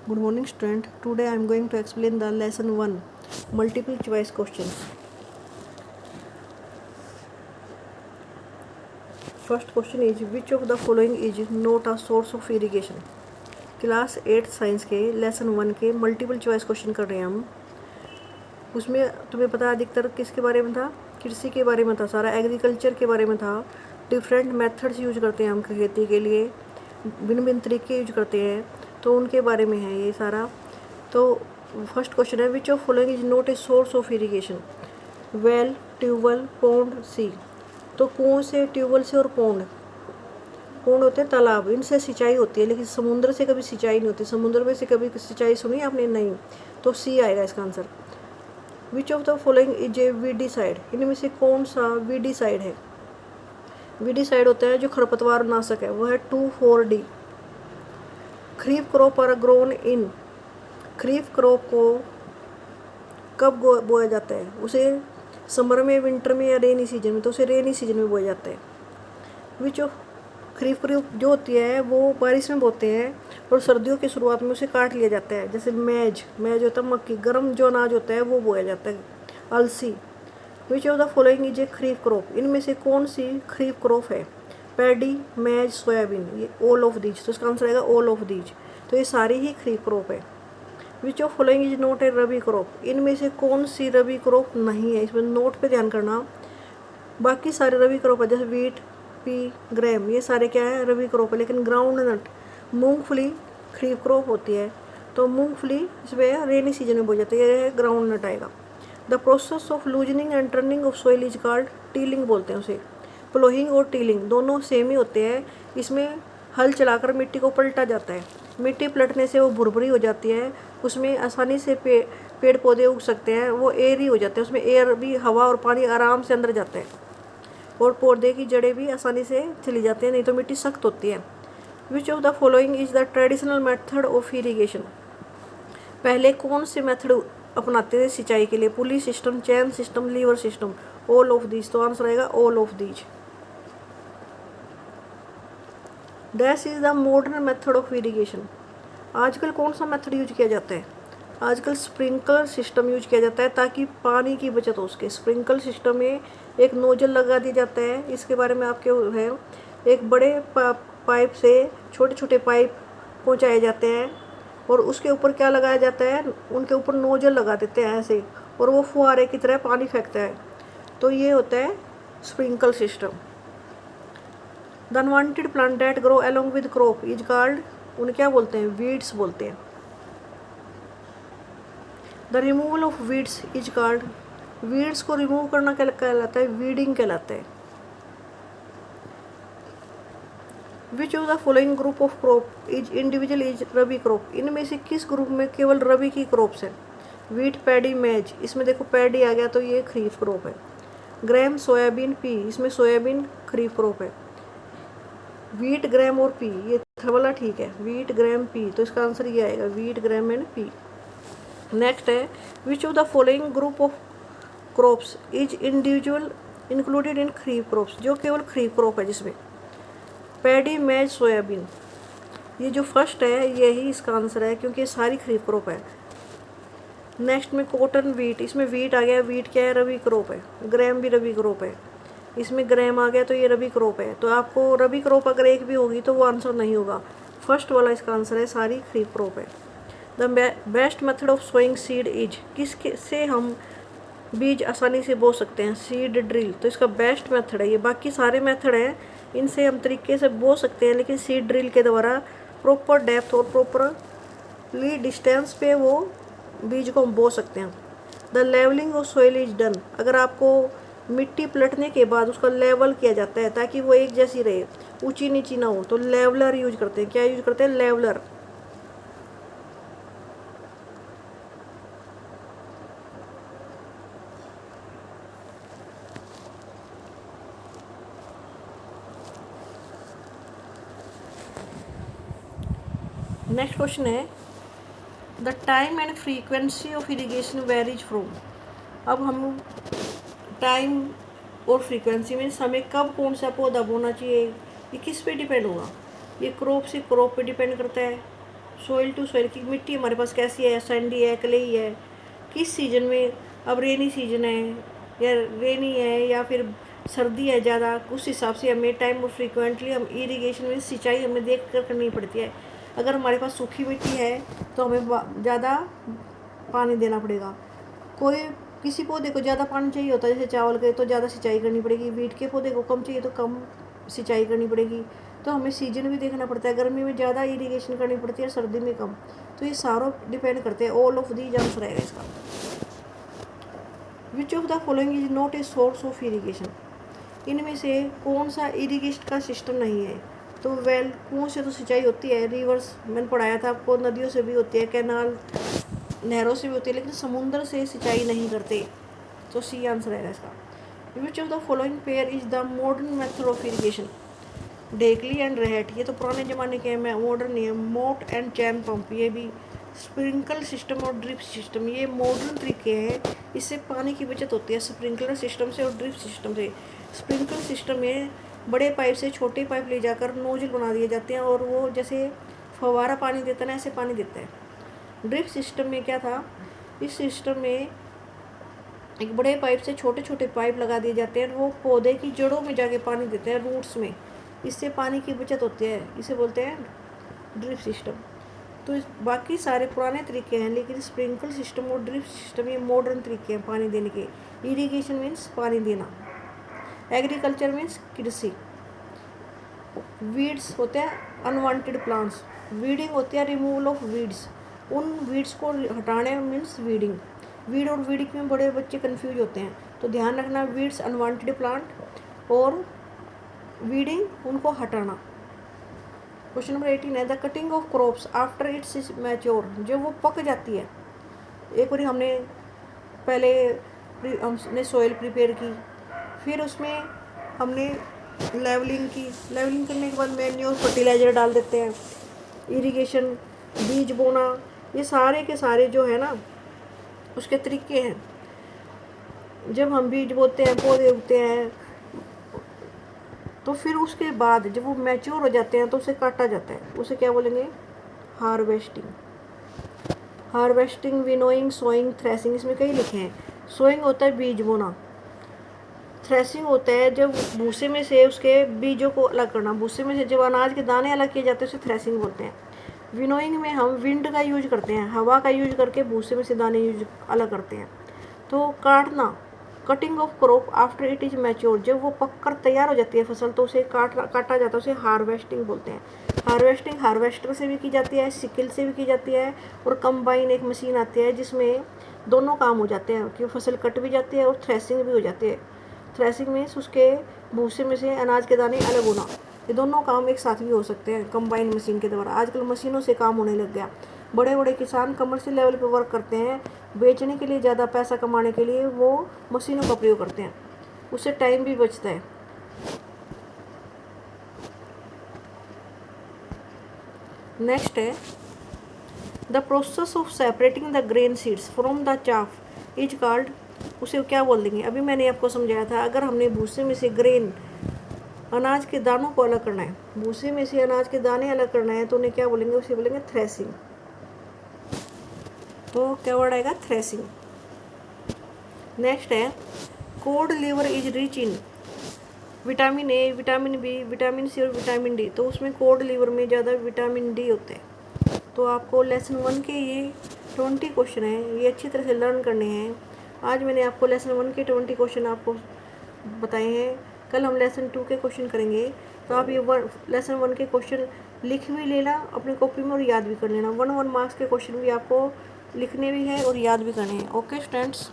Good morning, student. Today I am going to explain the lesson 1 multiple choice questions. First question is which of the following is not a source of irrigation? Class 8 science के lesson 1 के multiple choice question कर रहे हैं हम। उसमें तुम्हें पता अधिकतर किसके बारे में था? कृषि के बारे में था, सारा एग्रीकल्चर के बारे में था। डिफरेंट मेथड्स यूज करते हैं हम खेती के लिए, भिन्न भिन्न तरीके यूज करते हैं, तो उनके बारे में है ये सारा। तो फर्स्ट क्वेश्चन है which of following is not a source of irrigation? Well, tube well, pond, C. तो कुओं से, ट्यूबवेल से और पौंड होते हैं तालाब, इनसे सिंचाई होती है, लेकिन समुद्र से कभी सिंचाई नहीं होती। समुद्र में से कभी सिंचाई सुनी आपने? नहीं। तो सी आएगा इसका answer. Which of the following is a weedicide? इनमें से कौन सा वीडीसाइड है? वीडीसाइड होता है जो खरपतवार नाशक है, वो है 2,4-D। Kharif crop are grown in? Kharif crop को कब बोया जाता है? उसे समर में, विंटर में या रेनी सीजन में? तो उसे रेनी सीजन में बोया जाता है। विच ऑफ खरीफ क्रॉप जो होती है वो बारिश में बोते हैं और सर्दियों की शुरुआत में उसे काट लिया जाता है। जैसे मैज होता है मक्की, गर्म जो अनाज होता है वो बोया जाता है। अलसी। विच of the following is a kharif crop? इनमें से कौन सी खरीफ क्रॉप है? पैडी, मैज, सोयाबीन, ये ऑल ऑफ दीज। तो इसका आंसर आएगा ऑल ऑफ दीज। तो ये सारी ही खरीफ क्रॉप है। Which of following is not A rabi crop? इनमें से कौन सी रबी क्रॉप नहीं है? इसमें नोट पे ध्यान करना। बाकी सारे रबी क्रॉप है, जैसे वीट, पी, ग्राम, ये सारे क्या है? रबी क्रॉप है। लेकिन ग्राउंड नट, मूंगफली खरीफ क्रॉप होती है, तो मूंगफली इसमें रेनी सीजन में बोई जाती है, ये ग्राउंड नट आएगा। The process of loosening and turning of soil is called tilling बोलते हैं उसे। प्लोइंग और टीलिंग दोनों सेम ही होते हैं। इसमें हल चलाकर मिट्टी को पलटा जाता है। मिट्टी पलटने से वो भुरभुरी हो जाती है, उसमें आसानी से पेड़ पौधे उग सकते हैं, वो एयरी हो जाते हैं, उसमें एयर भी, हवा और पानी आराम से अंदर जाता है, और पौधे की जड़ें भी आसानी से चली जाती हैं, नहीं तो मिट्टी सख्त होती है। Which of the following is the traditional method of irrigation? पहले कौन से मेथड अपनाते थे सिंचाई के लिए? Pulley system, chain system, lever system, all of these. तो आंसर आएगा all of these. Dash is the modern method of irrigation? आजकल कौन सा मेथड यूज किया जाता है? आजकल स्प्रिंकलर सिस्टम यूज किया जाता है ताकि पानी की बचत हो सके। स्प्रिंकलर सिस्टम में एक नोजल लगा दिया जाता है, इसके बारे में आपके है। एक बड़े पाइप से छोटे छोटे पाइप पहुंचाए जाते हैं और उसके ऊपर क्या लगाया जाता है? उनके ऊपर नोजल लगा देते हैं ऐसे, और वो फुहारे की तरह पानी फेंकता है। तो ये होता है sprinkle system. The unwanted plant that grow along with crop is called? उन्हें क्या बोलते हैं? वीड्स बोलते हैं। The removal of weeds is called? Weeds को रिमूव करना क्या कहलाता है? वीडिंग कहलाता है। Which of the following group of crop is individual is rabi crop? इनमें से किस ग्रुप में केवल रबी की क्रॉप्स हैं? वीट, पैडी, मैज। इसमें देखो पैडी आ गया तो ये खरीफ क्रॉप है। ग्राम, सोयाबीन, पी, इसमें सोयाबीन खरीफ क्रॉप है। वीट, ग्राम और पी, ये वाला ठीक है, वीट, ग्राम, पी। तो इसका आंसर ये आएगा wheat, gram and pea. Next है which of the following group of crops is individual included in kharif crops? जो केवल खरीफ क्रॉप है, जिसमें पैडी, मैज, सोयाबीन, ये जो फर्स्ट है यही इसका आंसर है, क्योंकि ये सारी खरीफ क्रॉप है। नेक्स्ट में कॉटन, वीट, इसमें वीट आ गया, वीट क्या है? रबी क्रॉप है। ग्राम भी रबी क्रॉप है, इसमें ग्राम आ गया तो ये रबी क्रॉप है। तो आपको रबी क्रॉप अगर एक भी होगी तो वो आंसर नहीं होगा, फर्स्ट वाला इसका आंसर है, सारी खरीफ क्रॉप है। The best method of sowing seed is? किसके से हम बीज आसानी से बो सकते हैं? Seed drill. तो इसका बेस्ट मेथड है ये। बाकी सारे मेथड हैं, इनसे हम तरीके से बो सकते हैं, लेकिन सीड ड्रिल के द्वारा प्रॉपर डेप्थ और प्रॉपरली डिस्टेंस पे वो बीज को हम बो सकते हैं। The levelling of soil is done? अगर आपको मिट्टी पलटने के बाद उसका लेवल किया जाता है ताकि वो एक जैसी रहे, ऊंची नीची ना हो, तो लेवलर यूज करते हैं। क्या यूज करते हैं? लेवलर। नेक्स्ट क्वेश्चन है the time and frequency of irrigation varies from? अब हम टाइम और फ्रीक्वेंसी में समय, कब कौन सा पौधा बोना चाहिए, ये किस पे डिपेंड होगा? ये क्रॉप से क्रॉप पे डिपेंड करता है, सोइल टू सोइल की मिट्टी हमारे पास कैसी है, सैंडी है, क्लेई है, किस सीजन में, अब रेनी सीजन है या रेनी है या फिर सर्दी है ज़्यादा, उस हिसाब से हमें टाइम और फ्रीक्वेंटली हम इरिगेशन में सिंचाई हमें देख कर करनी पड़ती है। अगर हमारे पास सूखी मिट्टी है तो हमें ज़्यादा पानी देना पड़ेगा। कोई किसी पौधे को ज़्यादा पानी चाहिए होता है, जैसे चावल के, तो ज़्यादा सिंचाई करनी पड़ेगी। वीट के पौधे को कम चाहिए तो कम सिंचाई करनी पड़ेगी। तो हमें सीजन भी देखना पड़ता है, गर्मी में ज़्यादा इरिगेशन करनी पड़ती है, सर्दी में कम। तो ये सारों डिपेंड करते हैं। ऑल ऑफ दीज आंसर रहेगा इसका। Which of the following is not a source of irrigation, इनमें से कौन सा इरिगेशन का सिस्टम नहीं है। तो वेल, कुओं से तो सिंचाई होती है, रिवर्स मैंने पढ़ाया था आपको, नदियों से भी होती है, कैनाल नहरों से भी होती है, लेकिन समुद्र से सिंचाई नहीं करते। तो सी आंसर है इसका। Which of the following pair is the modern method of irrigation, dhekli and rahat, ये तो पुराने ज़माने के हैं, मॉडर्न नहीं है। मोट एंड चैन पंप, ये भी। स्प्रिंकल सिस्टम और ड्रिप सिस्टम, ये मॉडर्न तरीके हैं, इससे पानी की बचत होती है स्प्रिंकलर सिस्टम से और ड्रिप सिस्टम से। स्प्रिंकलर सिस्टम में बड़े पाइप से छोटे पाइप ले जाकर नोजल बना दिए जाते हैं और वो जैसे फव्वारा पानी देता है ना, ऐसे पानी देता है। ड्रिप सिस्टम में क्या था, इस सिस्टम में एक बड़े पाइप से छोटे छोटे पाइप लगा दिए जाते हैं, वो पौधे की जड़ों में जाके पानी देते हैं, रूट्स में, इससे पानी की बचत होती है, इसे बोलते हैं ड्रिप सिस्टम। तो बाकी सारे पुराने तरीके हैं, लेकिन स्प्रिंकल सिस्टम और ड्रिप सिस्टम ये मॉडर्न तरीके हैं पानी देने के। इरिगेशन मीन्स पानी देना, एग्रीकल्चर मीन्स कृषि। वीड्स होते हैं अनवांटेड प्लांट्स, वीडिंग होती है रिमूवल ऑफ वीड्स, उन वीड्स को हटाने मीन्स वीडिंग। वीड और वीडिंग में बड़े बच्चे कंफ्यूज होते हैं, तो ध्यान रखना, वीड्स अनवांटेड प्लांट और वीडिंग उनको हटाना। क्वेश्चन नंबर 18 है the cutting of crops after it's mature, जब वो पक जाती है। एक बार हमने पहले हमने सॉइल प्रिपेयर की, फिर उसमें हमने लेवलिंग की, लेवलिंग करने के बाद मैन्योर फर्टिलाइजर डाल देते हैं, इरिगेशन, बीज बोना, ये सारे के सारे जो है ना उसके तरीके हैं। जब हम बीज बोते हैं, पौधे उगते हैं, तो फिर उसके बाद जब वो मैच्योर हो जाते हैं तो उसे काटा जाता है, उसे क्या बोलेंगे, harvesting. Harvesting, winnowing, sowing, threshing, इसमें कई लिखे हैं। सोइंग होता है बीज बोना, थ्रेसिंग होता है जब भूसे में से उसके बीजों को अलग करना, भूसे में से जब अनाज के दाने अलग किए जाते हैं उसे थ्रेसिंग बोलते हैं। विनोइंग में हम विंड का यूज करते हैं, हवा का यूज करके भूसे में से दाने यूज अलग करते हैं। तो काटना, cutting of crop after it is mature, जब वो पककर तैयार हो जाती है फसल तो उसे काटा जाता है, उसे हार्वेस्टिंग बोलते हैं। हार्वेस्टिंग हार्वेस्टर से भी की जाती है, सिकल से भी की जाती है, और कंबाइन एक मशीन आती है जिसमें दोनों काम हो जाते हैं कि फसल कट भी जाती है और थ्रेसिंग भी हो जाती है। थ्रेसिंग मीन्स उसके भूसे में से अनाज के दाने अलग होना, ये दोनों काम एक साथ भी हो सकते हैं कंबाइन मशीन के द्वारा। आजकल मशीनों से काम होने लग गया। बड़े बड़े किसान कमर्शियल लेवल पे वर्क करते हैं, बेचने के लिए, ज़्यादा पैसा कमाने के लिए वो मशीनों का प्रयोग करते हैं, उससे टाइम भी बचता है। नेक्स्ट है the process of separating the grain seeds from the chaff is called, उसे क्या बोल देंगे। अभी मैंने आपको समझाया था, अगर हमने भूसे में से ग्रेन, अनाज के दानों को अलग करना है, भूसे में से अनाज के दाने अलग करना है, तो उन्हें क्या बोलेंगे, उसे बोलेंगे थ्रेसिंग। तो क्या वर्ड आएगा, थ्रेसिंग। नेक्स्ट है cod liver is rich in vitamin A, vitamin B, vitamin C और विटामिन डी, तो उसमें कोड लीवर में ज़्यादा विटामिन डी होते हैं। तो आपको लेसन 1 के ये 20 क्वेश्चन हैं, ये अच्छी तरह से लर्न करने हैं। आज मैंने आपको लेसन 1 के 20 क्वेश्चन आपको बताए हैं, कल हम लेसन 2 के क्वेश्चन करेंगे। तो आप ये लेसन 1 के क्वेश्चन लिख भी लेना अपनी कॉपी में और याद भी कर लेना। 1 मार्क्स के क्वेश्चन भी आपको लिखने भी हैं और याद भी करने हैं। Okay students.